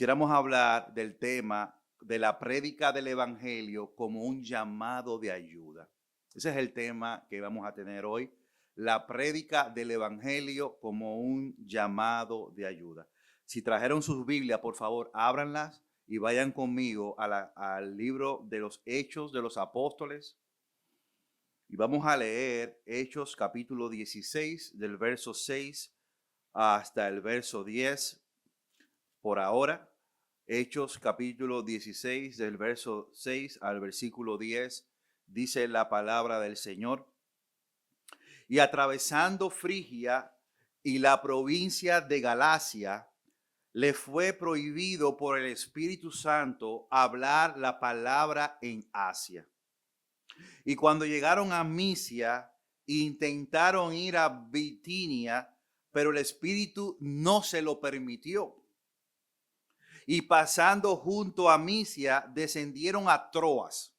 quisiéramos hablar del tema de la prédica del Evangelio como un llamado de ayuda. Ese es el tema que vamos a tener hoy, la prédica del Evangelio como un llamado de ayuda. Si trajeron sus Biblias, por favor, ábranlas y vayan conmigo al libro de los Hechos de los Apóstoles. Y vamos a leer Hechos capítulo 16, del verso 6 hasta el verso 10. Por ahora, Hechos capítulo 16, del verso 6 al versículo 10, dice la palabra del Señor. Y atravesando Frigia y la provincia de Galacia, le fue prohibido por el Espíritu Santo hablar la palabra en Asia. Y cuando llegaron a Misia, intentaron ir a Bitinia, pero el Espíritu no se lo permitió. Y pasando junto a Misia, descendieron a Troas.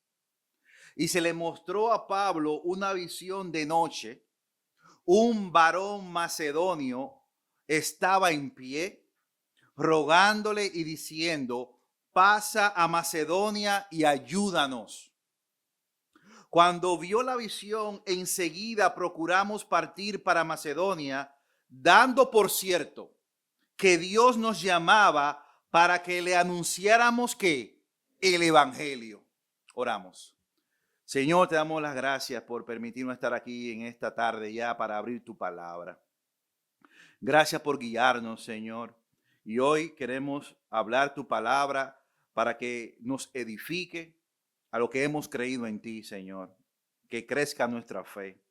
Y se le mostró a Pablo una visión de noche. Un varón macedonio estaba en pie, rogándole y diciendo: pasa a Macedonia y ayúdanos. Cuando vio la visión, enseguida procuramos partir para Macedonia, dando por cierto que Dios nos llamaba para que le anunciáramos que el Evangelio. Oramos. Señor, te damos las gracias por permitirnos estar aquí en esta tarde ya para abrir tu palabra. Gracias por guiarnos, Señor. Y hoy queremos hablar tu palabra para que nos edifique a lo que hemos creído en ti, Señor. Que crezca nuestra fe,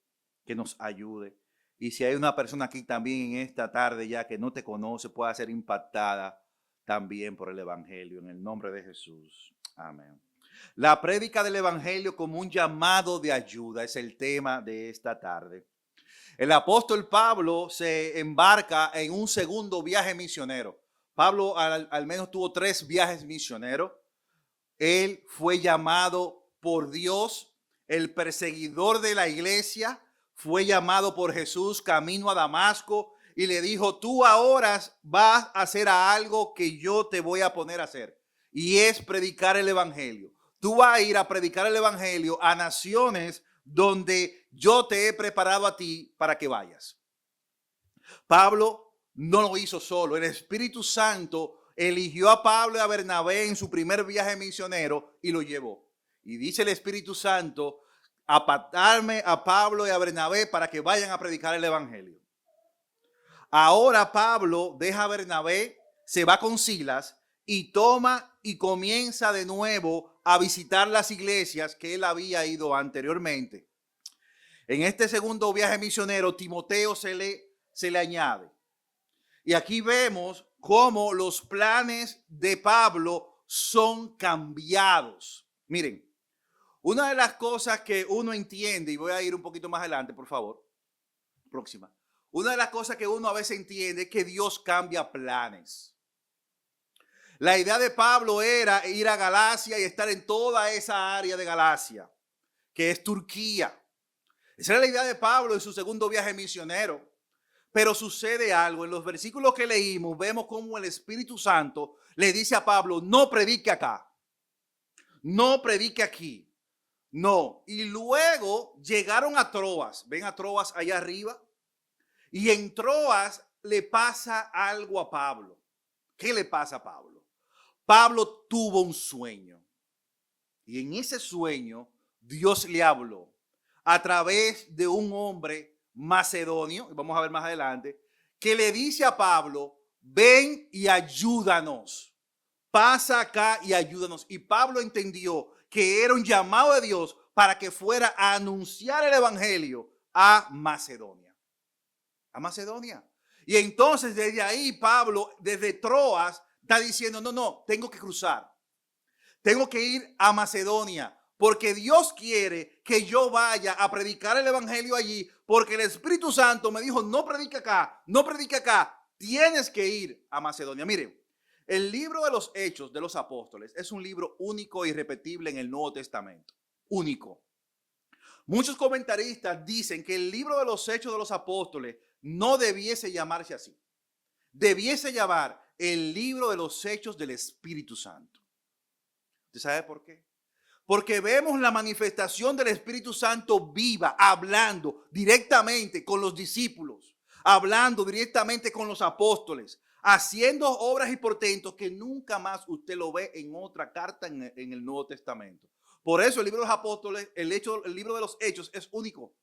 que nos ayude. Y si hay una persona aquí también en esta tarde ya que no te conoce, pueda ser impactada también por el Evangelio. En el nombre de Jesús. Amén. La prédica del Evangelio como un llamado de ayuda es el tema de esta tarde. El apóstol Pablo se embarca en un segundo viaje misionero. Pablo al menos tuvo 3 viajes misioneros. Él fue llamado por Dios, el perseguidor de la iglesia, fue llamado por Jesús camino a Damasco y le dijo: tú ahora vas a hacer algo que yo te voy a poner a hacer, y es predicar el Evangelio. Tú vas a ir a predicar el Evangelio a naciones donde yo te he preparado a ti para que vayas. Pablo no lo hizo solo. El Espíritu Santo eligió a Pablo y a Bernabé en su primer viaje misionero y lo llevó. Y dice el Espíritu Santo: apartarme a Pablo y a Bernabé para que vayan a predicar el Evangelio. Ahora Pablo deja a Bernabé, se va con Silas y toma y comienza de nuevo a visitar las iglesias que él había ido anteriormente. En este segundo viaje misionero, Timoteo se le añade. Y aquí vemos cómo los planes de Pablo son cambiados. Miren, una de las cosas que uno entiende, y voy a ir un poquito más adelante, por favor, próxima. Una de las cosas que uno a veces entiende es que Dios cambia planes. La idea de Pablo era ir a Galacia y estar en toda esa área de Galacia, que es Turquía. Esa era la idea de Pablo en su segundo viaje misionero. Pero sucede algo. En los versículos que leímos vemos cómo el Espíritu Santo le dice a Pablo: no predique acá, no predique aquí, no. Y luego llegaron a Troas. ¿Ven a Troas allá arriba? Y en Troas le pasa algo a Pablo. ¿Qué le pasa a Pablo? Pablo tuvo un sueño. Y en ese sueño Dios le habló a través de un hombre macedonio, vamos a ver más adelante, que le dice a Pablo: ven y ayúdanos, pasa acá y ayúdanos. Y Pablo entendió que era un llamado de Dios para que fuera a anunciar el Evangelio a Macedonia. A Macedonia. Y entonces desde ahí Pablo, desde Troas, está diciendo: no, tengo que cruzar. Tengo que ir a Macedonia, porque Dios quiere que yo vaya a predicar el Evangelio allí, porque el Espíritu Santo me dijo: no predique acá, no predique acá, tienes que ir a Macedonia. Miren, el libro de los Hechos de los Apóstoles es un libro único e irrepetible en el Nuevo Testamento. Único. Muchos comentaristas dicen que el libro de los Hechos de los Apóstoles no debiese llamarse así. debiese llamar el libro de los hechos del Espíritu Santo. ¿Usted sabe por qué? Porque vemos la manifestación del Espíritu Santo viva, hablando directamente con los discípulos, hablando directamente con los apóstoles, haciendo obras y portentos que nunca más usted lo ve en otra carta en el Nuevo Testamento. Por eso el libro de los apóstoles, el libro de los hechos es único.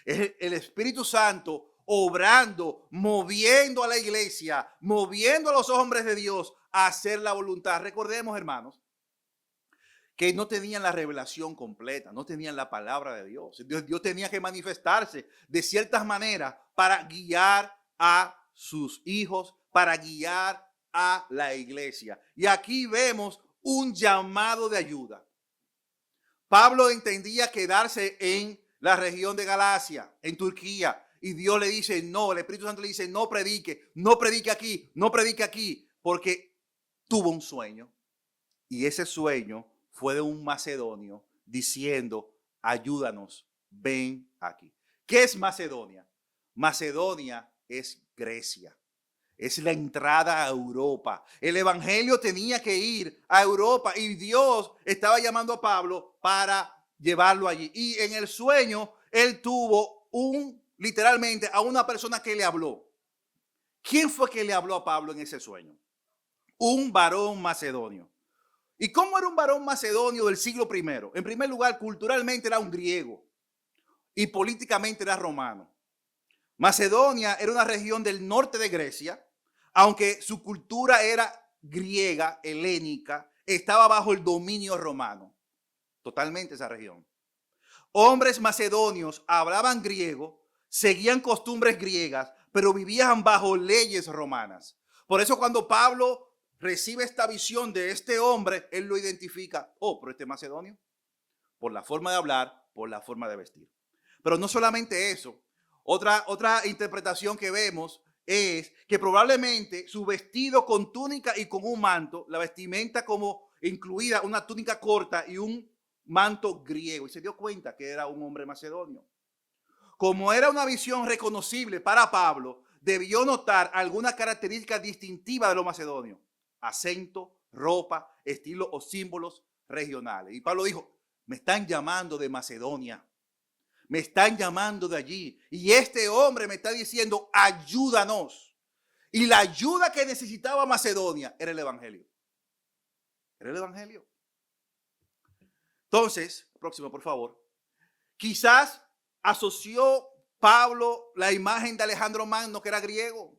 Es el Espíritu Santo obrando, moviendo a la iglesia, moviendo a los hombres de Dios a hacer la voluntad. Recordemos, hermanos, que no tenían la revelación completa, no tenían la palabra de Dios. Dios tenía que manifestarse de ciertas maneras para guiar a sus hijos, para guiar a la iglesia. Y aquí vemos un llamado de ayuda. Pablo entendía quedarse en la región de Galacia, en Turquía, y Dios le dice no, el Espíritu Santo le dice no predique aquí, no predique aquí, porque tuvo un sueño, y ese sueño fue de un macedonio diciendo, ayúdanos, ven aquí. ¿Qué es Macedonia? Macedonia es Grecia. Es la entrada a Europa. El evangelio tenía que ir a Europa y Dios estaba llamando a Pablo para llevarlo allí. Y en el sueño, él tuvo literalmente a una persona que le habló. ¿Quién fue que le habló a Pablo en ese sueño? Un varón macedonio. ¿Y cómo era un varón macedonio del siglo I? En primer lugar, culturalmente era un griego y políticamente era romano. Macedonia era una región del norte de Grecia, aunque su cultura era griega, helénica, estaba bajo el dominio romano. Totalmente esa región. Hombres macedonios hablaban griego, seguían costumbres griegas, pero vivían bajo leyes romanas. Por eso cuando Pablo recibe esta visión de este hombre, él lo identifica. Oh, pero este macedonio, por la forma de hablar, por la forma de vestir. Pero no solamente eso. Otra interpretación que vemos es que probablemente su vestido con túnica y con un manto, la vestimenta como incluida una túnica corta y un manto griego. Y se dio cuenta que era un hombre macedonio. Como era una visión reconocible para Pablo, debió notar alguna característica distintiva de los macedonios. Acento, ropa, estilo o símbolos regionales. Y Pablo dijo, me están llamando de Macedonia. Me están llamando de allí. Y este hombre me está diciendo, ayúdanos. Y la ayuda que necesitaba Macedonia era el evangelio. Era el evangelio. Entonces, próximo, por favor. Quizás asoció Pablo la imagen de Alejandro Magno, que era griego.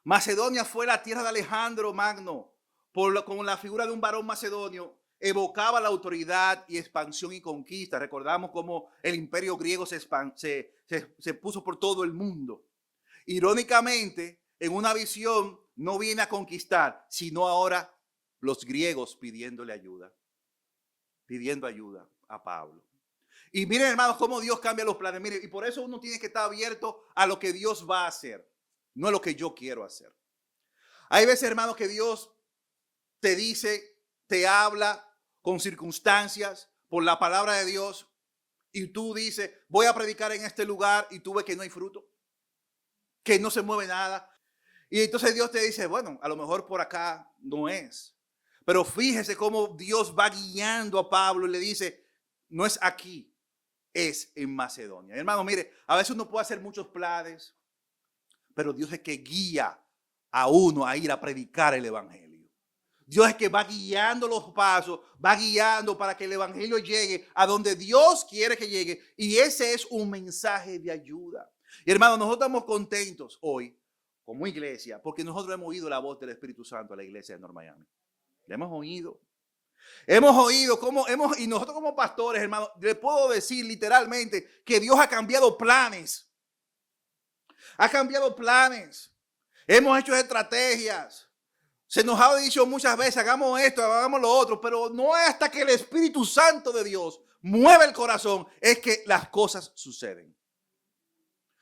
Macedonia fue la tierra de Alejandro Magno. Con la figura de un varón macedonio, evocaba la autoridad y expansión y conquista. Recordamos cómo el imperio griego se puso por todo el mundo. Irónicamente, en una visión no viene a conquistar, sino ahora los griegos pidiendo ayuda a Pablo. Y miren, hermanos, cómo Dios cambia los planes. Miren, y por eso uno tiene que estar abierto a lo que Dios va a hacer, no a lo que yo quiero hacer. Hay veces, hermanos, que Dios te dice, te habla con circunstancias por la palabra de Dios y tú dices, voy a predicar en este lugar y tú ves que no hay fruto, que no se mueve nada. Y entonces Dios te dice, bueno, a lo mejor por acá no es. Pero fíjese cómo Dios va guiando a Pablo y le dice, no es aquí, es en Macedonia. Hermano, mire, a veces uno puede hacer muchos planes, pero Dios es que guía a uno a ir a predicar el evangelio. Dios es que va guiando los pasos, va guiando para que el evangelio llegue a donde Dios quiere que llegue. Y ese es un mensaje de ayuda. Y hermano, nosotros estamos contentos hoy como iglesia porque nosotros hemos oído la voz del Espíritu Santo a la iglesia de North Miami. La hemos oído. Hemos oído y nosotros como pastores, hermano, le puedo decir literalmente que Dios ha cambiado planes. Ha cambiado planes. Hemos hecho estrategias. Se nos ha dicho muchas veces, hagamos esto, hagamos lo otro, pero no es hasta que el Espíritu Santo de Dios mueve el corazón, es que las cosas suceden.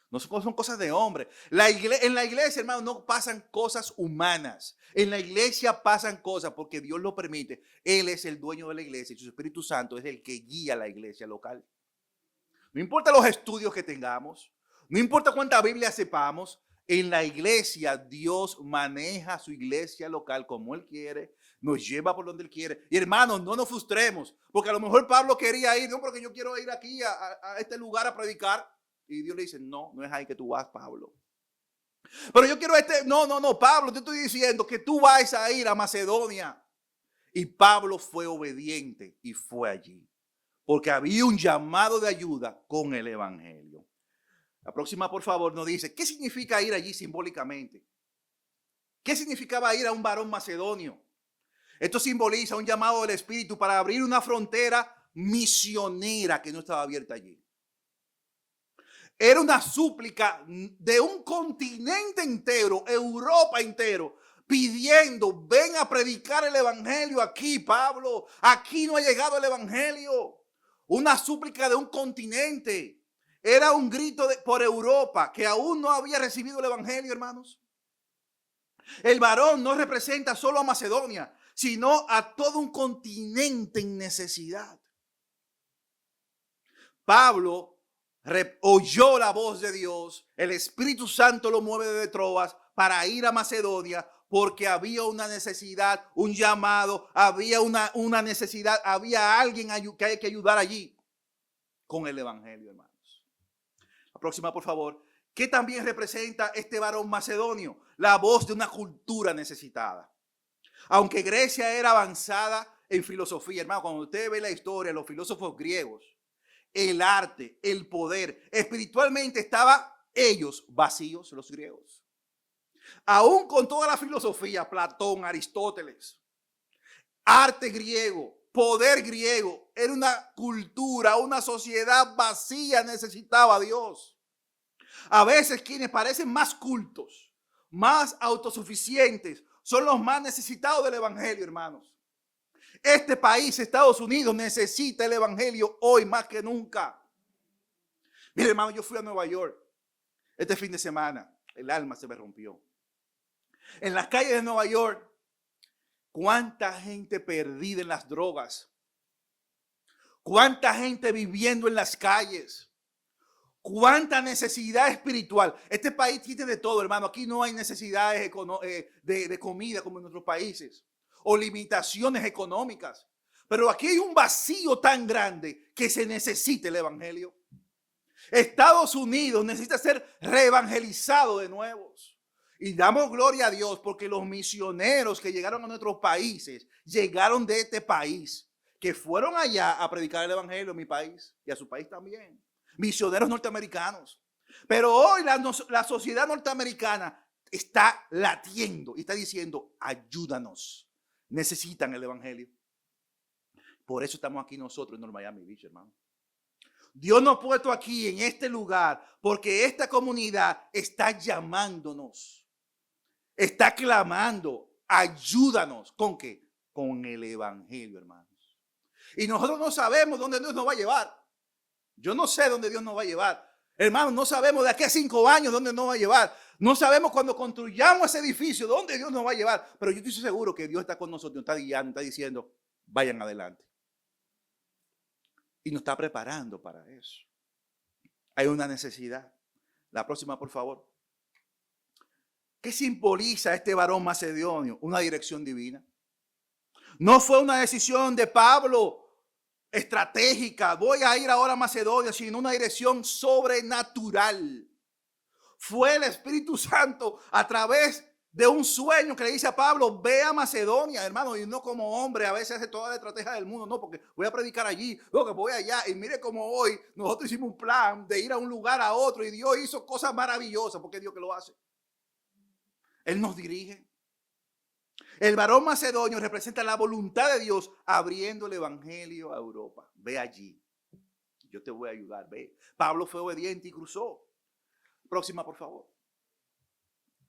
No son cosas de hombre. En la iglesia, hermano, no pasan cosas humanas. En la iglesia pasan cosas porque Dios lo permite. Él es el dueño de la iglesia y su Espíritu Santo es el que guía a la iglesia local. No importa los estudios que tengamos, no importa cuánta Biblia sepamos, En la iglesia, Dios maneja su iglesia local como Él quiere, nos lleva por donde Él quiere. Y hermanos, no nos frustremos, porque a lo mejor Pablo quería ir, no, porque yo quiero ir aquí a este lugar a predicar. Y Dios le dice, no, no es ahí que tú vas, Pablo. Pero yo quiero no, Pablo, te estoy diciendo que tú vas a ir a Macedonia. Y Pablo fue obediente y fue allí, porque había un llamado de ayuda con el evangelio. La próxima, por favor, nos dice, ¿qué significa ir allí simbólicamente? ¿Qué significaba ir a un varón macedonio? Esto simboliza un llamado del Espíritu para abrir una frontera misionera que no estaba abierta allí. Era una súplica de un continente entero, Europa entero, pidiendo, ven a predicar el evangelio aquí, Pablo. Aquí no ha llegado el evangelio. Una súplica de un continente. Era un grito por Europa que aún no había recibido el evangelio, hermanos. El varón no representa solo a Macedonia, sino a todo un continente en necesidad. Pablo oyó la voz de Dios, el Espíritu Santo lo mueve de Troas para ir a Macedonia porque había una necesidad, un llamado, había una necesidad, había alguien que hay que ayudar allí con el evangelio, hermanos. La próxima, por favor. ¿Qué también representa este varón macedonio? La voz de una cultura necesitada. Aunque Grecia era avanzada en filosofía, hermano, cuando usted ve la historia, los filósofos griegos, el arte, el poder, espiritualmente estaban ellos vacíos, los griegos. Aún con toda la filosofía, Platón, Aristóteles, arte griego, poder griego, era una cultura, una sociedad vacía, necesitaba a Dios. A veces quienes parecen más cultos, más autosuficientes, son los más necesitados del evangelio, hermanos. Este país, Estados Unidos, necesita el evangelio hoy más que nunca. Mire, hermano, yo fui a Nueva York este fin de semana. El alma se me rompió. En las calles de Nueva York, cuánta gente perdida en las drogas. Cuánta gente viviendo en las calles. Cuánta necesidad espiritual. Este país tiene de todo, hermano. Aquí no hay necesidades de comida como en otros países o limitaciones económicas. Pero aquí hay un vacío tan grande que se necesita el evangelio. Estados Unidos necesita ser reevangelizado de nuevo. Y damos gloria a Dios porque los misioneros que llegaron a nuestros países llegaron de este país, que fueron allá a predicar el evangelio a mi país y a su país también. Misioneros norteamericanos. Pero hoy la sociedad norteamericana está latiendo y está diciendo, ayúdanos. Necesitan el evangelio. Por eso estamos aquí nosotros en North Miami Beach, hermano. Dios nos ha puesto aquí en este lugar porque esta comunidad está llamándonos. Está clamando, ayúdanos. ¿Con qué? Con el evangelio, hermanos. Y nosotros no sabemos dónde Dios nos va a llevar. Yo no sé dónde Dios nos va a llevar. Hermanos, no sabemos de aquí a 5 años dónde nos va a llevar. No sabemos cuando construyamos ese edificio dónde Dios nos va a llevar. Pero yo estoy seguro que Dios está con nosotros, nos está guiando, está diciendo, vayan adelante. Y nos está preparando para eso. Hay una necesidad. La próxima, por favor. ¿Qué simboliza este varón macedonio? Una dirección divina. No fue una decisión de Pablo estratégica, voy a ir ahora a Macedonia, sino una dirección sobrenatural. Fue el Espíritu Santo a través de un sueño que le dice a Pablo, ve a Macedonia, hermano, y no como hombre, a veces hace toda la estrategia del mundo, no, porque voy a predicar allí, no, que voy allá, y mire como hoy nosotros hicimos un plan de ir a un lugar a otro, y Dios hizo cosas maravillosas, porque es Dios que lo hace. Él nos dirige. El varón macedonio representa la voluntad de Dios abriendo el evangelio a Europa. Ve allí. Yo te voy a ayudar. Ve. Pablo fue obediente y cruzó. Próxima, por favor.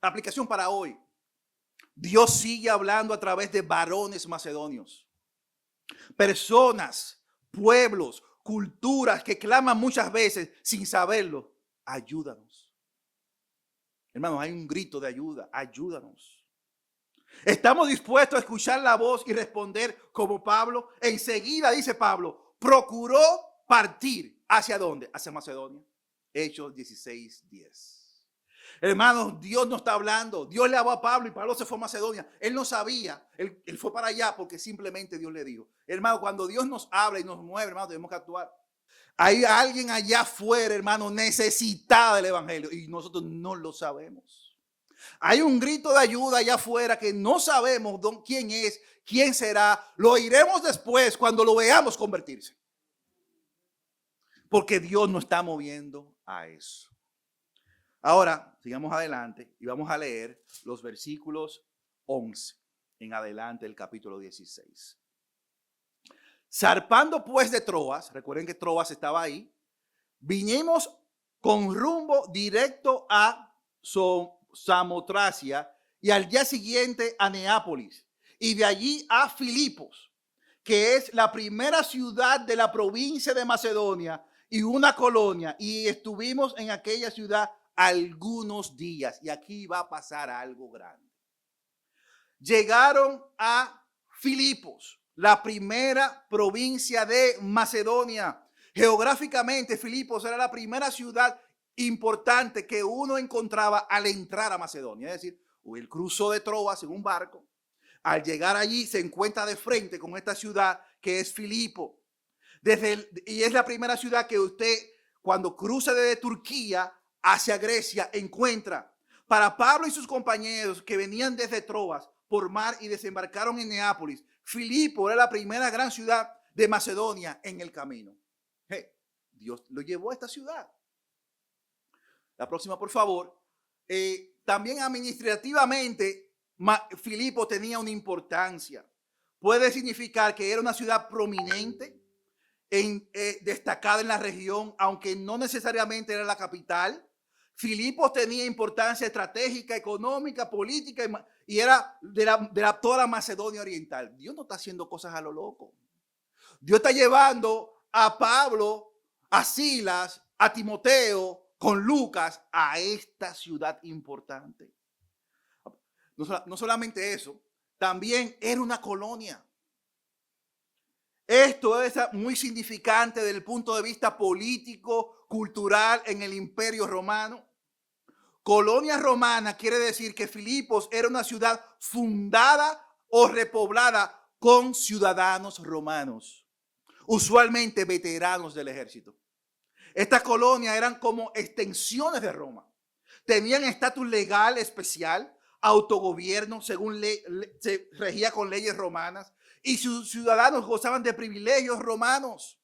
La aplicación para hoy. Dios sigue hablando a través de varones macedonios. Personas, pueblos, culturas que claman muchas veces sin saberlo. Ayúdanos. Hermanos, hay un grito de ayuda. Ayúdanos. ¿Estamos dispuestos a escuchar la voz y responder como Pablo? Enseguida, dice Pablo, procuró partir. ¿Hacia dónde? Hacia Macedonia. Hechos 16:10. Hermanos, Dios no está hablando. Dios le habló a Pablo y Pablo se fue a Macedonia. Él no sabía. Él fue para allá porque simplemente Dios le dijo. Hermano, cuando Dios nos habla y nos mueve, hermano, tenemos que actuar. Hay alguien allá afuera, hermano, necesitada del evangelio y nosotros no lo sabemos. Hay un grito de ayuda allá afuera que no sabemos quién es, quién será. Lo oiremos después cuando lo veamos convertirse. Porque Dios nos está moviendo a eso. Ahora, sigamos adelante y vamos a leer los versículos 11 en adelante del capítulo 16. Zarpando pues de Troas, recuerden que Troas estaba ahí, vinimos con rumbo directo a Samotracia y al día siguiente a Neápolis y de allí a Filipos, que es la primera ciudad de la provincia de Macedonia y una colonia, y estuvimos en aquella ciudad algunos días, y aquí va a pasar algo grande. Llegaron a Filipos, la primera provincia de Macedonia. Geográficamente, Filipos era la primera ciudad importante que uno encontraba al entrar a Macedonia. Es decir, el cruzo de Troas en un barco. Al llegar allí se encuentra de frente con esta ciudad que es Filipo. Y es la primera ciudad que usted, cuando cruza desde Turquía hacia Grecia, encuentra. Para Pablo y sus compañeros que venían desde Troas por mar y desembarcaron en Neápolis, Filipo era la primera gran ciudad de Macedonia en el camino. Dios lo llevó a esta ciudad. La próxima, por favor. También administrativamente, Filipo tenía una importancia. Puede significar que era una ciudad prominente, destacada en la región, aunque no necesariamente era la capital. Filipos tenía importancia estratégica, económica, política y era de toda la Macedonia Oriental. Dios no está haciendo cosas a lo loco. Dios está llevando a Pablo, a Silas, a Timoteo con Lucas a esta ciudad importante. No solamente eso, también era una colonia. Esto es muy significante desde el punto de vista político, cultural en el Imperio Romano. Colonia romana quiere decir que Filipos era una ciudad fundada o repoblada con ciudadanos romanos, usualmente veteranos del ejército. Estas colonias eran como extensiones de Roma. Tenían estatus legal especial, autogobierno, según se regía con leyes romanas, y sus ciudadanos gozaban de privilegios romanos,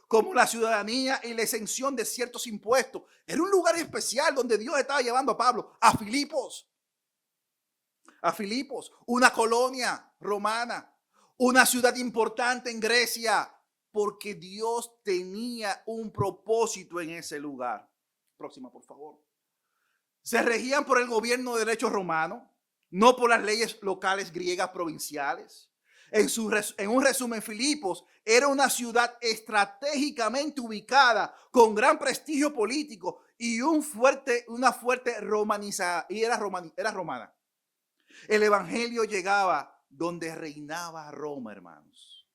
como la ciudadanía y la exención de ciertos impuestos. Era un lugar especial donde Dios estaba llevando a Pablo, a Filipos. A Filipos, una colonia romana, una ciudad importante en Grecia, porque Dios tenía un propósito en ese lugar. Próxima, por favor. Se regían por el gobierno de derecho romano, no por las leyes locales griegas provinciales. En un resumen, Filipos era una ciudad estratégicamente ubicada con gran prestigio político y una fuerte romanizada, y era romana. El evangelio llegaba donde reinaba Roma, hermanos.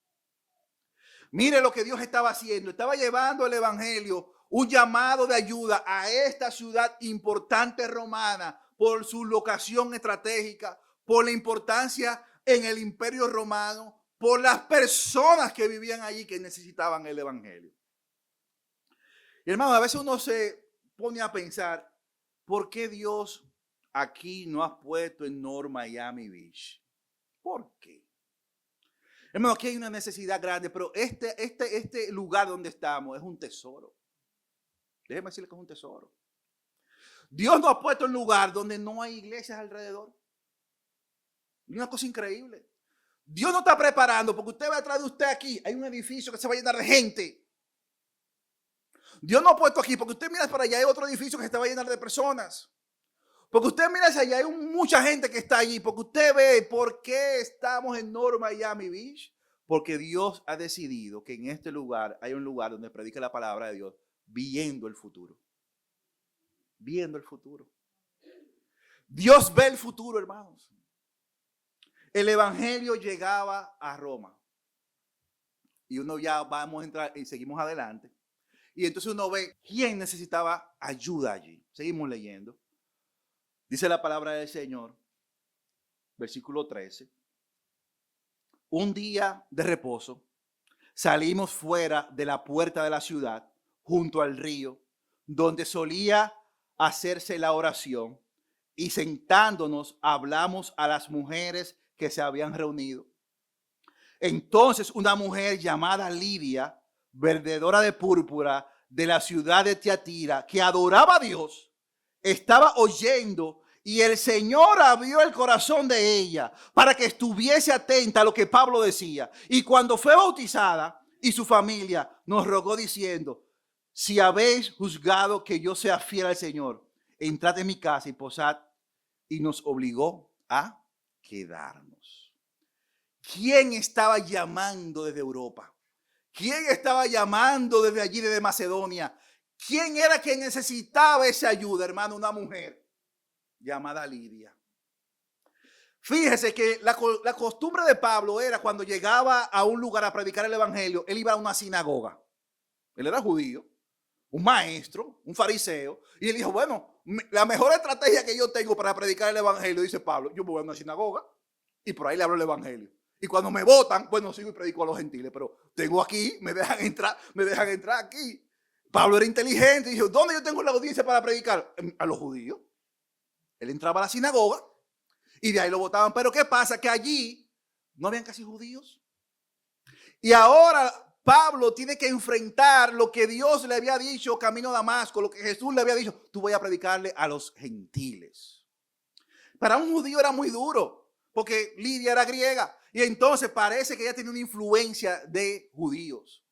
Mire lo que Dios estaba haciendo. Estaba llevando el evangelio, un llamado de ayuda a esta ciudad importante romana por su locación estratégica, por la importancia en el Imperio Romano, por las personas que vivían allí que necesitaban el evangelio. Y hermano, a veces uno se pone a pensar, ¿por qué Dios aquí no ha puesto en North Miami Beach? ¿Por qué? Hermano, aquí hay una necesidad grande, pero este lugar donde estamos es un tesoro. Déjeme decirle que es un tesoro. Dios nos ha puesto en un lugar donde no hay iglesias alrededor. Es una cosa increíble. Dios no está preparando, porque usted va atrás de usted aquí, hay un edificio que se va a llenar de gente. Dios no ha puesto aquí, porque usted mira para allá, hay otro edificio que se va a llenar de personas. Porque usted mira hacia allá, hay mucha gente que está allí. Porque usted ve por qué estamos en North Miami Beach. Porque Dios ha decidido que en este lugar hay un lugar donde predica la palabra de Dios, viendo el futuro. Viendo el futuro. Dios ve el futuro, hermanos. El evangelio llegaba a Roma. Y uno ya vamos a entrar y seguimos adelante. Y entonces uno ve quién necesitaba ayuda allí. Seguimos leyendo. Dice la palabra del Señor, versículo 13. Un día de reposo, salimos fuera de la puerta de la ciudad, junto al río, donde solía hacerse la oración, y sentándonos hablamos a las mujeres que se habían reunido. Entonces una mujer llamada Lidia, vendedora de púrpura de la ciudad de Tiatira, que adoraba a Dios, estaba oyendo, y el Señor abrió el corazón de ella para que estuviese atenta a lo que Pablo decía. Y cuando fue bautizada y su familia, nos rogó diciendo: si habéis juzgado que yo sea fiel al Señor, entrad en mi casa y posad. Y nos obligó a quedarnos. ¿Quién estaba llamando desde Europa? ¿Quién estaba llamando desde allí, desde Macedonia? ¿Quién era quien necesitaba esa ayuda, hermano? Una mujer llamada Lidia. Fíjese que la costumbre de Pablo era, cuando llegaba a un lugar a predicar el evangelio, él iba a una sinagoga. Él era judío, un maestro, un fariseo, y él dijo: bueno, la mejor estrategia que yo tengo para predicar el evangelio, dice Pablo, yo voy a una sinagoga y por ahí le hablo el evangelio. Y cuando me votan, bueno, sigo y predico a los gentiles, pero tengo aquí, me dejan entrar aquí. Pablo era inteligente y dijo: ¿dónde yo tengo la audiencia para predicar? A los judíos. Él entraba a la sinagoga y de ahí lo votaban. Pero ¿qué pasa? Que allí no habían casi judíos. Y ahora Pablo tiene que enfrentar lo que Dios le había dicho camino a Damasco, lo que Jesús le había dicho: tú voy a predicarle a los gentiles. Para un judío era muy duro, porque Lidia era griega, y entonces parece que ella tenía una influencia de judíos.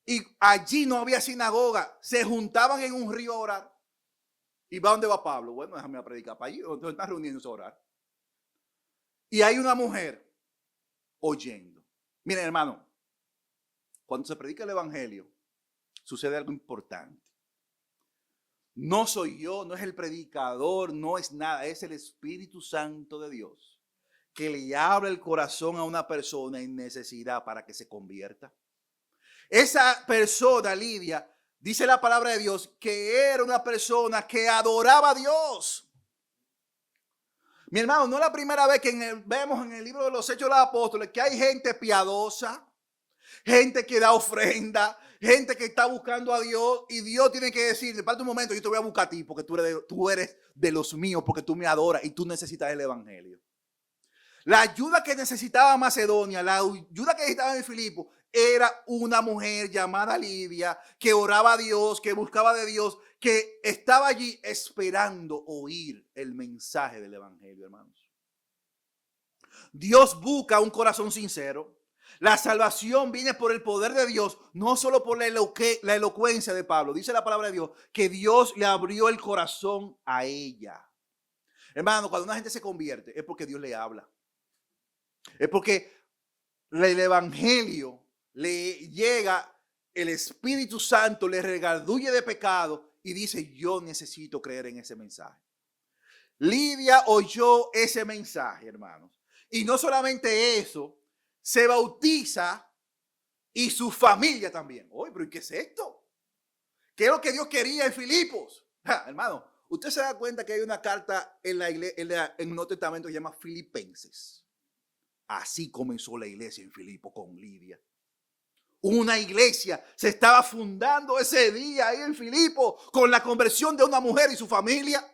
Y allí no había sinagoga, se juntaban en un río a orar. ¿Y va dónde va Pablo? Bueno, déjame a predicar para allí, donde están reuniéndose a orar. Y hay una mujer oyendo. Miren, hermano, cuando se predica el evangelio, sucede algo importante. No soy yo, no es el predicador, no es nada, es el Espíritu Santo de Dios que le abre el corazón a una persona en necesidad para que se convierta. Esa persona, Lidia, dice la palabra de Dios que era una persona que adoraba a Dios. Mi hermano, no es la primera vez que vemos en el libro de los Hechos de los Apóstoles que hay gente piadosa, gente que da ofrenda, gente que está buscando a Dios, y Dios tiene que decir: para un momento, yo te voy a buscar a ti porque tú eres de los míos, porque tú me adoras y tú necesitas el evangelio. La ayuda que necesitaba Macedonia, la ayuda que necesitaba en Filipo, era una mujer llamada Lidia que oraba a Dios, que buscaba de Dios, que estaba allí esperando oír el mensaje del evangelio, hermanos. Dios busca un corazón sincero. La salvación viene por el poder de Dios, no solo por la elocuencia de Pablo. Dice la palabra de Dios que Dios le abrió el corazón a ella. Hermano, cuando una gente se convierte es porque Dios le habla. Es porque el evangelio le llega, el Espíritu Santo le redarguye de pecado y dice: yo necesito creer en ese mensaje. Lidia oyó ese mensaje, hermanos. Y no solamente eso, se bautiza y su familia también. Oye, pero ¿y qué es esto? ¿Qué es lo que Dios quería en Filipos? Hermano, usted se da cuenta que hay una carta en el Nuevo Testamento que se llama Filipenses. Así comenzó la iglesia en Filipos con Lidia. Una iglesia se estaba fundando ese día ahí en Filipos con la conversión de una mujer y su familia.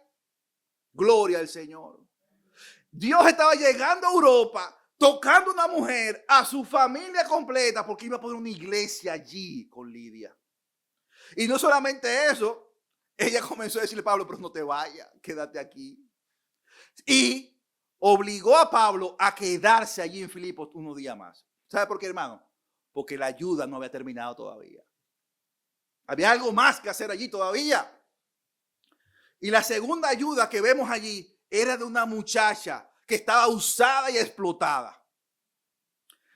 Gloria al Señor. Dios estaba llegando a Europa, tocando una mujer, a su familia completa, porque iba a poner una iglesia allí con Lidia. Y no solamente eso, ella comenzó a decirle a Pablo: pero no te vayas, quédate aquí. Y obligó a Pablo a quedarse allí en Filipos unos días más. ¿Sabe por qué, hermano? Porque la ayuda no había terminado todavía. Había algo más que hacer allí todavía. Y la segunda ayuda que vemos allí era de una muchacha que estaba usada y explotada.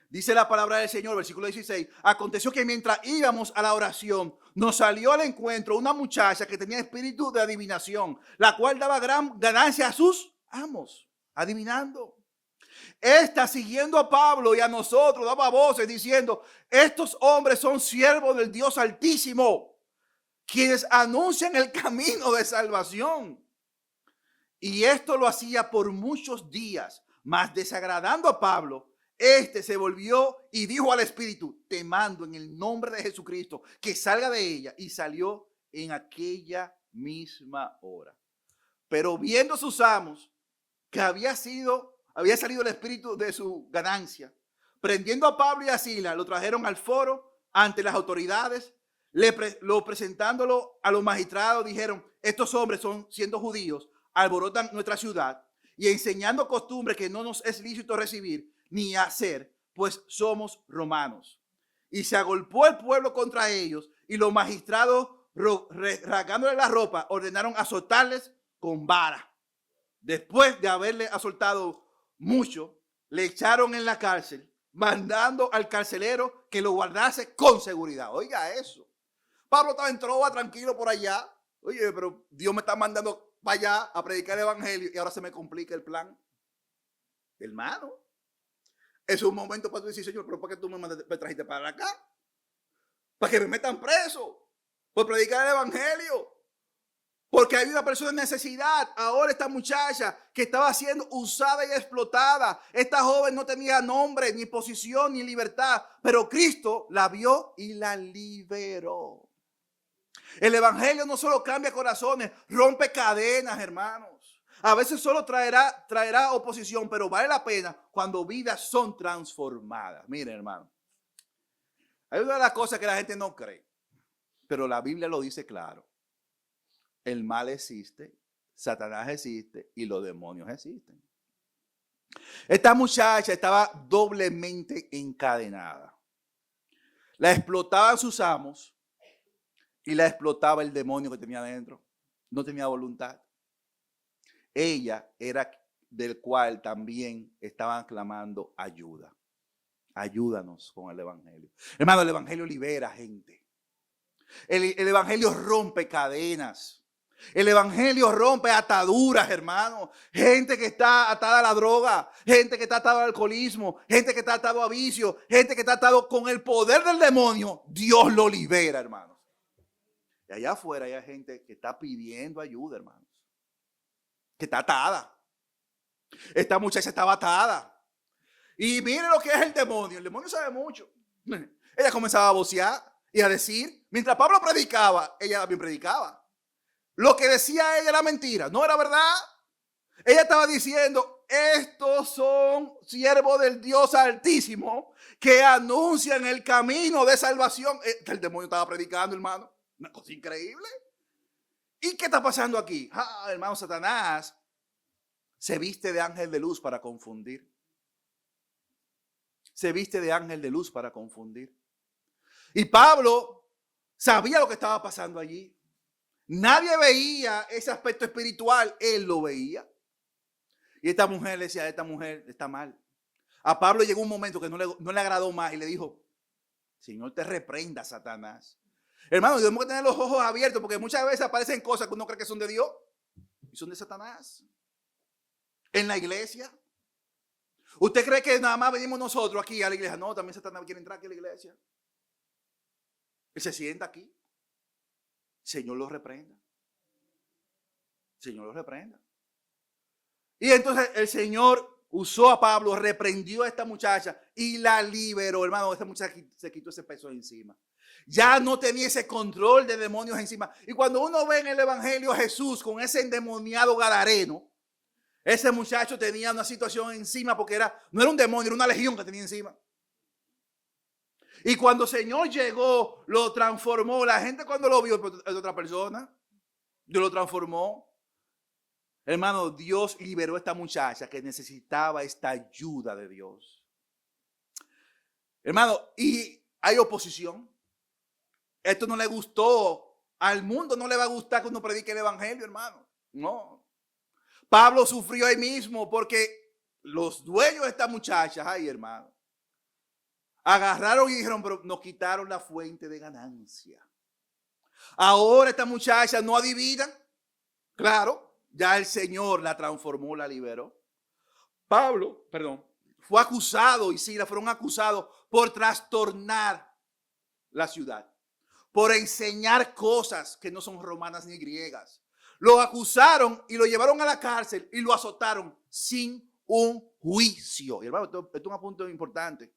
Dice la palabra del Señor, versículo 16. Aconteció que mientras íbamos a la oración, nos salió al encuentro una muchacha que tenía espíritu de adivinación, la cual daba gran ganancia a sus amos, adivinando. Esta, siguiendo a Pablo y a nosotros, daba voces diciendo: estos hombres son siervos del Dios Altísimo, quienes anuncian el camino de salvación. Y esto lo hacía por muchos días, mas desagradando a Pablo, este se volvió y dijo al espíritu: te mando en el nombre de Jesucristo que salga de ella. Y salió en aquella misma hora. Pero viendo sus amos que había salido el espíritu de su ganancia, prendiendo a Pablo y a Silas, lo trajeron al foro ante las autoridades, lo presentándolo a los magistrados, dijeron: estos hombres siendo judíos, alborotan nuestra ciudad y enseñando costumbres que no nos es lícito recibir ni hacer, pues somos romanos. Y se agolpó el pueblo contra ellos, y los magistrados, rasgándole la ropa, ordenaron azotarles con vara. Después de haberle azotado mucho, le echaron en la cárcel, mandando al carcelero que lo guardase con seguridad. Oiga eso. Pablo estaba en trova, tranquilo por allá. Oye, pero Dios me está mandando para allá a predicar el evangelio y ahora se me complica el plan. Hermano, es un momento para tú decir: Señor, pero ¿para qué tú me trajiste para acá? Para que me metan preso por predicar el evangelio. Porque hay una persona en necesidad. Ahora esta muchacha que estaba siendo usada y explotada, esta joven no tenía nombre, ni posición, ni libertad, pero Cristo la vio y la liberó. El evangelio no solo cambia corazones, rompe cadenas, hermanos. A veces solo traerá oposición, pero vale la pena cuando vidas son transformadas. Miren, hermano, hay una de las cosas que la gente no cree, pero la Biblia lo dice claro. El mal existe, Satanás existe y los demonios existen. Esta muchacha estaba doblemente encadenada. La explotaban sus amos y la explotaba el demonio que tenía dentro. No tenía voluntad. Ella era del cual también estaban clamando ayuda. Ayúdanos con el evangelio. Hermano, el evangelio libera gente. El evangelio rompe cadenas. El evangelio rompe ataduras, hermano. Gente que está atada a la droga, gente que está atada al alcoholismo, gente que está atada a vicio, gente que está atada con el poder del demonio. Dios lo libera, hermanos. Y allá afuera hay gente que está pidiendo ayuda, hermanos. Que está atada. Esta muchacha estaba atada. Y miren lo que es el demonio. El demonio sabe mucho. Ella comenzaba a vocear y a decir, mientras Pablo predicaba, ella también predicaba. Lo que decía ella era mentira, no era verdad. Ella estaba diciendo: estos son siervos del Dios Altísimo que anuncian el camino de salvación. El demonio estaba predicando, hermano. Una cosa increíble. ¿Y qué está pasando aquí? Hermano, Satanás se viste de ángel de luz para confundir. Se viste de ángel de luz para confundir. Y Pablo sabía lo que estaba pasando allí. Nadie veía ese aspecto espiritual, él lo veía. Y esta mujer le decía: esta mujer está mal. A Pablo llegó un momento que no le agradó más y le dijo: Señor, te reprenda, Satanás. Hermano, tenemos que tener los ojos abiertos, porque muchas veces aparecen cosas que uno cree que son de Dios y son de Satanás. En la iglesia. ¿Usted cree que nada más venimos nosotros aquí a la iglesia? No, también Satanás quiere entrar aquí a la iglesia. Él se sienta aquí. Señor lo reprenda. Señor lo reprenda. Y entonces el Señor usó a Pablo, reprendió a esta muchacha y la liberó. Hermano, esta muchacha se quitó ese peso de encima. Ya no tenía ese control de demonios encima. Y cuando uno ve en el evangelio a Jesús con ese endemoniado gadareno, ese muchacho tenía una situación encima porque no era un demonio, era una legión que tenía encima. Y cuando el Señor llegó, lo transformó. La gente cuando lo vio es otra persona. Dios lo transformó. Hermano, Dios liberó a esta muchacha que necesitaba esta ayuda de Dios. Hermano, y hay oposición. Esto no le gustó. Al mundo no le va a gustar que uno predique el evangelio, hermano. No. Pablo sufrió ahí mismo porque los dueños de esta muchacha, ay, hermano, agarraron y dijeron: pero nos quitaron la fuente de ganancia. Ahora esta muchacha no adivina. Claro, ya el Señor la transformó, la liberó. Pablo, fue acusado, y Silas fueron acusados por trastornar la ciudad, por enseñar cosas que no son romanas ni griegas. Lo acusaron y lo llevaron a la cárcel y lo azotaron sin un juicio. Y hermano, esto es un punto importante.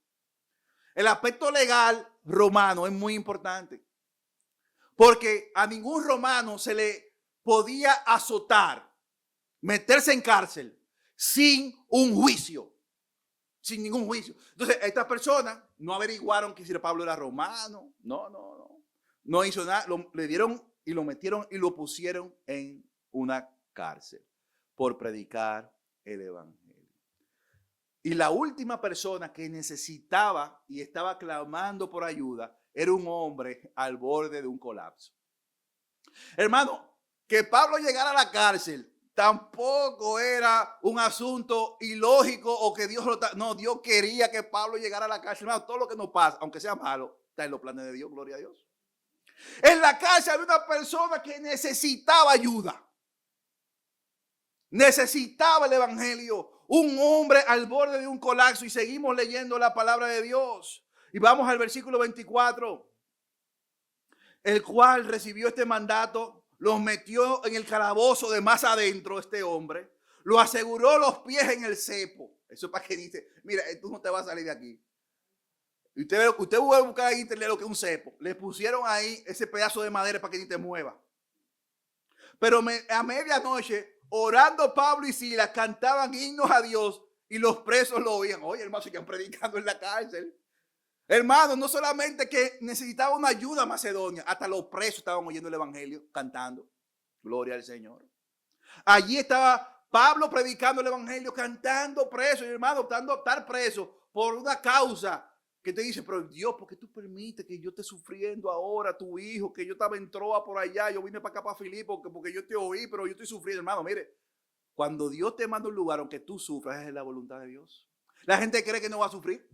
El aspecto legal romano es muy importante. Porque a ningún romano se le podía azotar, meterse en cárcel sin un juicio. Sin ningún juicio. Entonces, estas personas no averiguaron que si Pablo era romano. No. No hizo nada. Le dieron y lo metieron y lo pusieron en una cárcel por predicar el evangelio. Y la última persona que necesitaba y estaba clamando por ayuda era un hombre al borde de un colapso. Hermano, que Pablo llegara a la cárcel tampoco era un asunto ilógico o que Dios no, Dios quería que Pablo llegara a la cárcel. Hermano, todo lo que nos pasa, aunque sea malo, está en los planes de Dios, gloria a Dios. En la cárcel había una persona que necesitaba ayuda. Necesitaba el evangelio. Un hombre al borde de un colapso. Y seguimos leyendo la palabra de Dios. Y vamos al versículo 24. El cual recibió este mandato, los metió en el calabozo de más adentro este hombre. Lo aseguró los pies en el cepo. Eso es para que dice, mira, tú no te vas a salir de aquí. Usted va a buscar en internet lo que es un cepo. Le pusieron ahí ese pedazo de madera para que ni te mueva. Pero a medianoche, orando Pablo y Silas, cantaban himnos a Dios y los presos lo oían. Oye, hermano, siguen predicando en la cárcel. Hermano, no solamente que necesitaba una ayuda a Macedonia, hasta los presos estaban oyendo el evangelio, cantando. Gloria al Señor. Allí estaba Pablo predicando el evangelio, cantando preso. Y hermano, optando a estar preso por una causa que te dice, pero Dios, ¿por qué tú permites que yo esté sufriendo ahora, tu hijo, que yo estaba en Troa por allá, yo vine para acá para Filipo, porque yo te oí, pero yo estoy sufriendo? Hermano, mire, cuando Dios te manda a un lugar, aunque tú sufras, es la voluntad de Dios. La gente cree que no va a sufrir.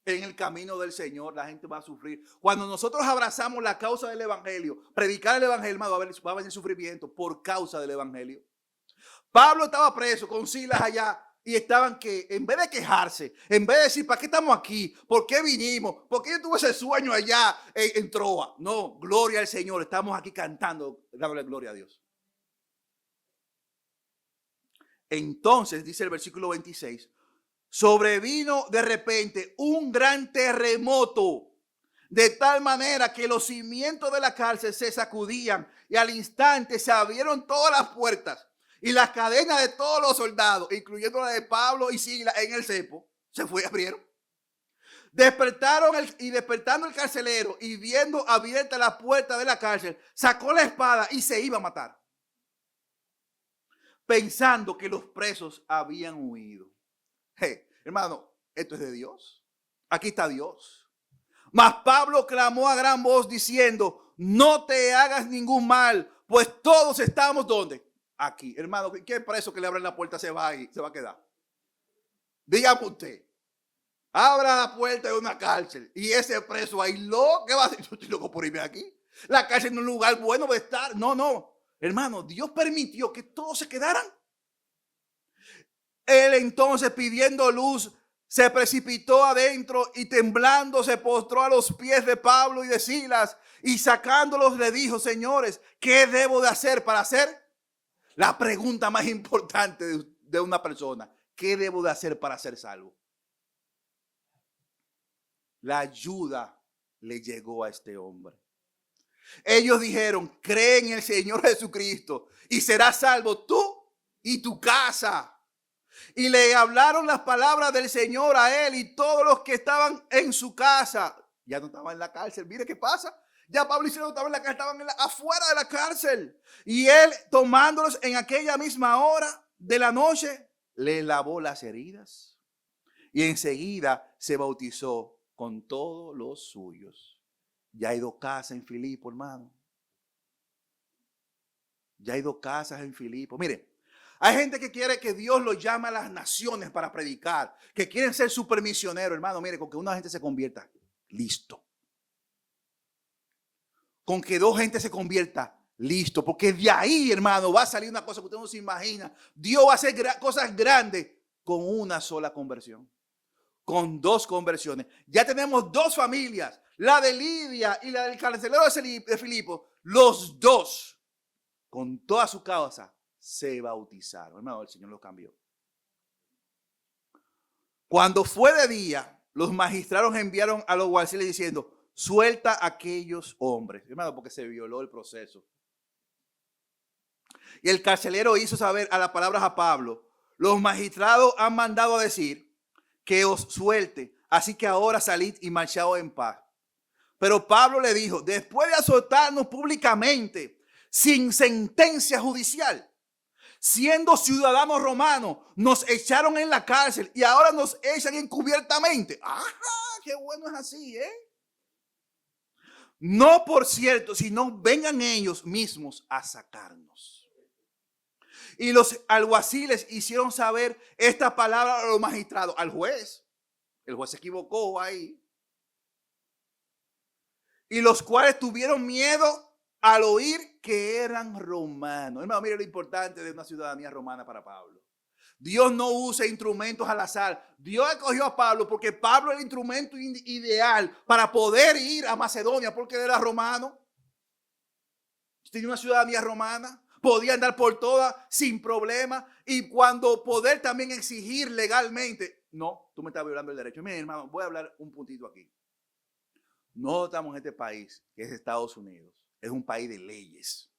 En el camino del Señor la gente va a sufrir. Cuando nosotros abrazamos la causa del evangelio, predicar el evangelio, hermano, va a venir sufrimiento por causa del evangelio. Pablo estaba preso con Silas allá y estaban que, en vez de quejarse, en vez de decir, ¿para qué estamos aquí? ¿Por qué vinimos? ¿Por qué yo tuve ese sueño allá en Troa? No, gloria al Señor, estamos aquí cantando, dándole gloria a Dios. Entonces, dice el versículo 26, sobrevino de repente un gran terremoto, de tal manera que los cimientos de la cárcel se sacudían y al instante se abrieron todas las puertas y las cadenas de todos los soldados, incluyendo la de Pablo y Silas en el cepo, abrieron. Despertando el carcelero y viendo abierta la puerta de la cárcel, sacó la espada y se iba a matar, pensando que los presos habían huido. Hey, hermano, esto es de Dios. Aquí está Dios. Mas Pablo clamó a gran voz diciendo, no te hagas ningún mal, pues todos estamos ¿dónde? Aquí. Hermano, ¿qué preso que le abren la puerta se va a quedar? Dígame usted. Abra la puerta de una cárcel y ese preso ahí, ¿qué va a hacer? Yo estoy loco por irme aquí. La cárcel no es un lugar bueno de estar. No. Hermano, Dios permitió que todos se quedaran. Él entonces, pidiendo luz, se precipitó adentro y temblando se postró a los pies de Pablo y de Silas y sacándolos le dijo, señores, ¿qué debo de hacer para hacer? La pregunta más importante de una persona, ¿qué debo de hacer para ser salvo? La ayuda le llegó a este hombre. Ellos dijeron, cree en el Señor Jesucristo y serás salvo tú y tu casa. Y le hablaron las palabras del Señor a él y todos los que estaban en su casa. Ya no estaban en la cárcel. Mire qué pasa. Ya Pablo y Silas no estaban en la cárcel, estaban afuera de la cárcel. Y él, tomándolos en aquella misma hora de la noche, le lavó las heridas. Y enseguida se bautizó con todos los suyos. Ya hay dos casas en Filipo, hermano. Ya hay dos casas en Filipo. Mire, hay gente que quiere que Dios los llame a las naciones para predicar, que quieren ser supermisioneros, hermano. Mire, con que una gente se convierta, listo. Con que dos gente se convierta, listo. Porque de ahí, hermano, va a salir una cosa que usted no se imagina. Dios va a hacer cosas grandes con una sola conversión. Con dos conversiones. Ya tenemos dos familias, la de Lidia y la del carcelero de Filipo, los dos con toda su causa, se bautizaron. Hermano, el Señor los cambió. Cuando fue de día, los magistrados enviaron a los alguaciles diciendo, suelta a aquellos hombres. Hermano, porque se violó el proceso. Y el carcelero hizo saber a las palabras a Pablo, los magistrados han mandado a decir que os suelte, así que ahora salid y marchaos en paz. Pero Pablo le dijo, después de azotarnos públicamente, sin sentencia judicial, siendo ciudadanos romanos, nos echaron en la cárcel y ahora nos echan encubiertamente. ¡Ajá! ¡Qué bueno es así, No por cierto, sino vengan ellos mismos a sacarnos. Y los alguaciles hicieron saber esta palabra a los magistrados, al juez. El juez se equivocó ahí. Y los cuales tuvieron miedo al oír que eran romanos. Hermano, mire lo importante de una ciudadanía romana para Pablo. Dios no usa instrumentos al azar. Dios escogió a Pablo porque Pablo era el instrumento ideal para poder ir a Macedonia porque él era romano. Tenía una ciudadanía romana. Podía andar por todas sin problema. Y cuando poder también exigir legalmente. No, tú me estás violando el derecho. Miren, hermano, voy a hablar un puntito aquí. No estamos en este país, que es Estados Unidos. Es un país de leyes.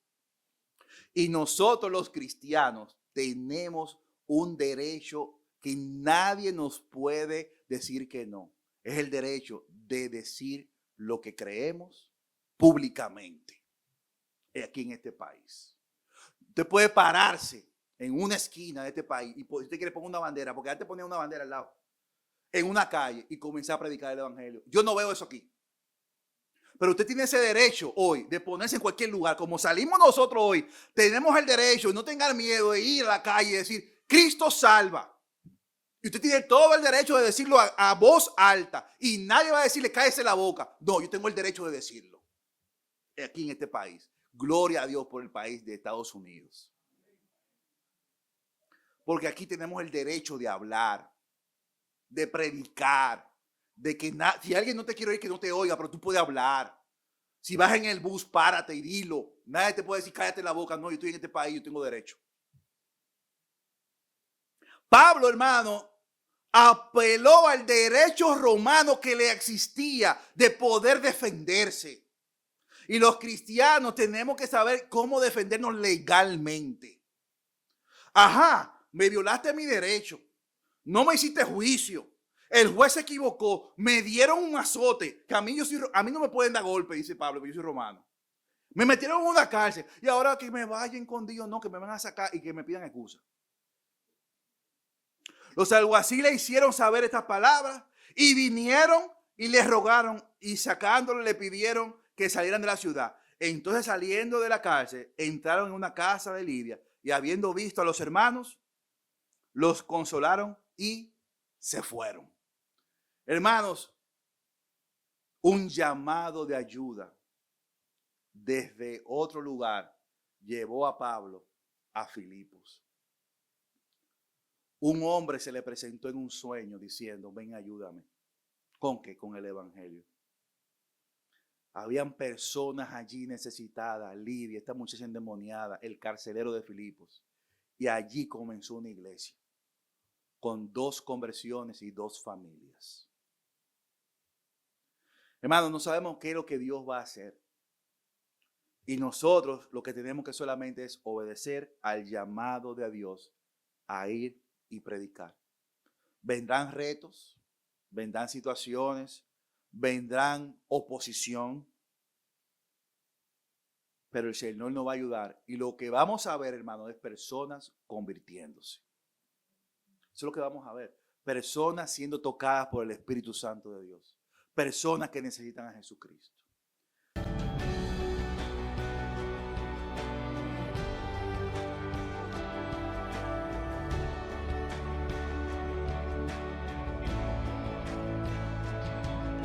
Y nosotros los cristianos tenemos un derecho que nadie nos puede decir que no. Es el derecho de decir lo que creemos públicamente aquí en este país. Usted puede pararse en una esquina de este país y si usted quiere poner una bandera, porque antes ponía una bandera al lado, en una calle y comenzar a predicar el evangelio. Yo no veo eso aquí. Pero usted tiene ese derecho hoy de ponerse en cualquier lugar. Como salimos nosotros hoy, tenemos el derecho, no tengan miedo de ir a la calle y decir, Cristo salva. Y usted tiene todo el derecho de decirlo a voz alta. Y nadie va a decirle, cállese la boca. No, yo tengo el derecho de decirlo. Aquí en este país. Gloria a Dios por el país de Estados Unidos. Porque aquí tenemos el derecho de hablar, de predicar, de que si alguien no te quiere oír, que no te oiga, pero tú puedes hablar. Si vas en el bus, párate y dilo. Nadie te puede decir, cállate la boca. No, yo estoy en este país, yo tengo derecho. Pablo, hermano, apeló al derecho romano que le existía de poder defenderse. Y los cristianos tenemos que saber cómo defendernos legalmente. Ajá, me violaste mi derecho. No me hiciste juicio. El juez se equivocó. Me dieron un azote. Que a mí no me pueden dar golpe, dice Pablo, porque yo soy romano. Me metieron en una cárcel. Y ahora que me vayan con Dios, no, que me van a sacar y que me pidan excusa. Los alguaciles hicieron saber estas palabras y vinieron y les rogaron y sacándole le pidieron que salieran de la ciudad. Entonces saliendo de la cárcel, entraron en una casa de Lidia y habiendo visto a los hermanos, los consolaron y se fueron. Hermanos, un llamado de ayuda desde otro lugar llevó a Pablo a Filipos. Un hombre se le presentó en un sueño diciendo, ven, ayúdame. ¿Con qué? Con el evangelio. Habían personas allí necesitadas, Lidia, esta muchacha endemoniada, el carcelero de Filipos. Y allí comenzó una iglesia con 2 conversiones y 2 familias. Hermanos, no sabemos qué es lo que Dios va a hacer. Y nosotros lo que tenemos que solamente es obedecer al llamado de Dios a ir y predicar. Vendrán retos, vendrán situaciones, vendrán oposición, pero el Señor nos va a ayudar. Y lo que vamos a ver, hermano, es personas convirtiéndose. Eso es lo que vamos a ver. Personas siendo tocadas por el Espíritu Santo de Dios. Personas que necesitan a Jesucristo.